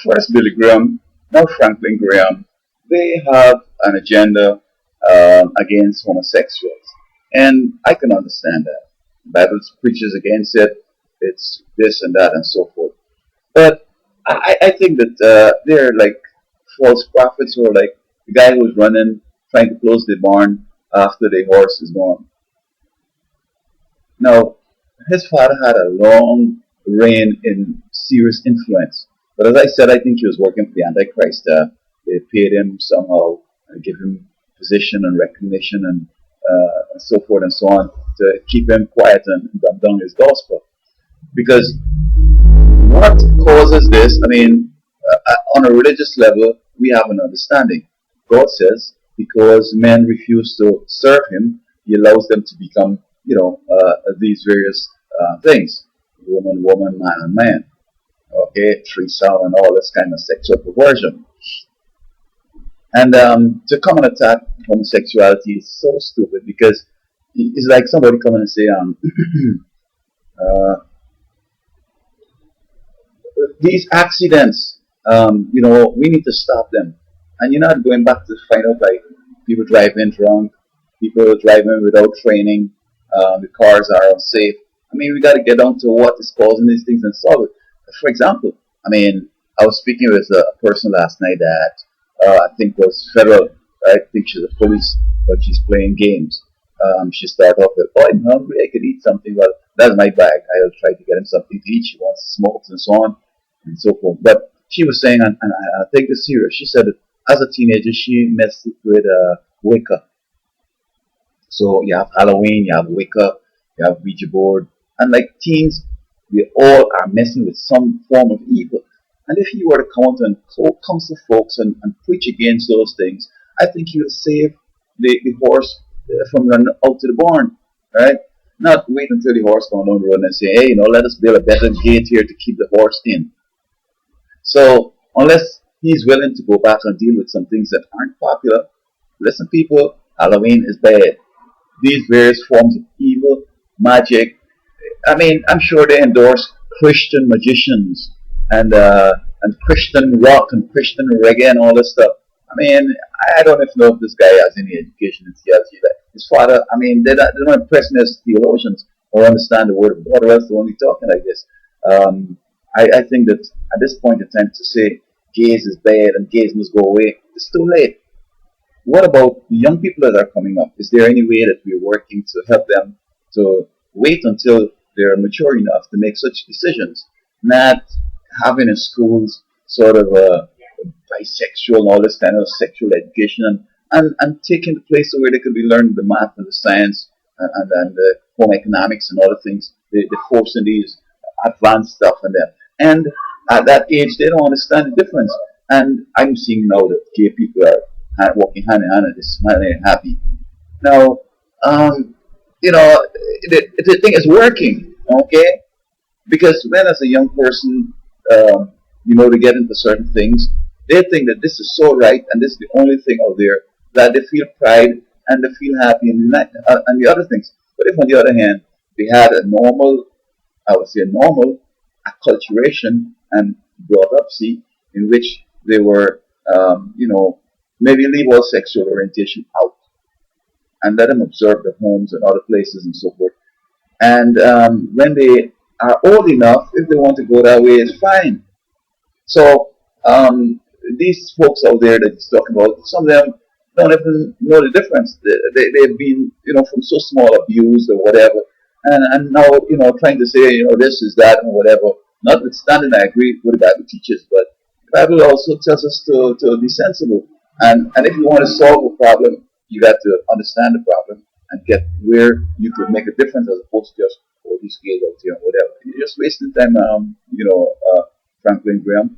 first Billy Graham, now Franklin Graham, they have an agenda against homosexuals. And I can understand that. The Bible preaches against it. It's this and that and so forth. But I think that they're like false prophets, or like the guy who's running, trying to close the barn after the horse is gone. Now, his father had a long reign in serious influence. But as I said, I think he was working for the Antichrist. They paid him somehow, give him position and recognition and so forth and so on to keep him quiet and dumb down his gospel. Because what causes this? I mean, on a religious level, we have an understanding. God says because men refuse to serve Him, He allows them to become, these various things: woman, woman, man, and man. Okay, threesome and all this kind of sexual perversion. And to come and attack homosexuality is so stupid, because it's like somebody coming and say, uh, these accidents, we need to stop them. And you're not going back to find out like people driving drunk, people driving without training, the cars are unsafe. I mean, we got to get down to what is causing these things and solve it. For example, I mean, I was speaking with a person last night that I think was federal. I think she's a police, but she's playing games. She started off with, "Oh, I'm hungry. I could eat something." Well, that's my bag. I'll try to get him something to eat. She wants smokes and so on and so forth. But she was saying, and I take this serious. She said that as a teenager, she messed with Wicca. So you have Halloween, you have Wicca, you have Ouija board, and like teens, we all are messing with some form of evil. And if you were to come out and counsel folks and preach against those things, I think you would save the horse from running out to the barn, right? Not wait until the horse comes down the road and say, "Hey, let us build a better gate here to keep the horse in." So unless he's willing to go back and deal with some things that aren't popular, listen, people, Halloween is bad. These various forms of evil, magic. I mean, I'm sure they endorse Christian magicians and Christian rock and Christian reggae and all this stuff. I mean, I don't even know if this guy has any education in theology. His father, I mean, they're not impressing as theologians or understand the word of God, or else they're only talking like this. I think that at this point in time to say gays is bad and gays must go away, it's too late. What about the young people that are coming up? Is there any way that we're working to help them to wait until they're mature enough to make such decisions, not having in schools sort of bisexual and all this kind of sexual education, and taking the place where they could be learning the math and the science and the home economics and all the things, the forcing these advanced stuff in them. And at that age, they don't understand the difference. And I'm seeing now that gay people are walking hand in hand and they're smiling and happy. Now, the thing is working, okay? Because when as a young person, they get into certain things, they think that this is so right and this is the only thing out there, that they feel pride and they feel happy and the other things. But if on the other hand, they had a normal, I would say a normal acculturation and brought up, see, in which they were, maybe leave all sexual orientation out and let them observe the homes and other places and so forth. And when they are old enough, if they want to go that way, it's fine. So these folks out there that he's talking about, some of them don't even know the difference. They've been, from so small abused or whatever, and now, trying to say, this is that and whatever. Notwithstanding, I agree with the Bible teaches, but the Bible also tells us to be sensible. And if you want to solve a problem, you got to understand the problem and get where you could make a difference, as opposed to just, these gays out here or whatever. You're just wasting time, Franklin Graham.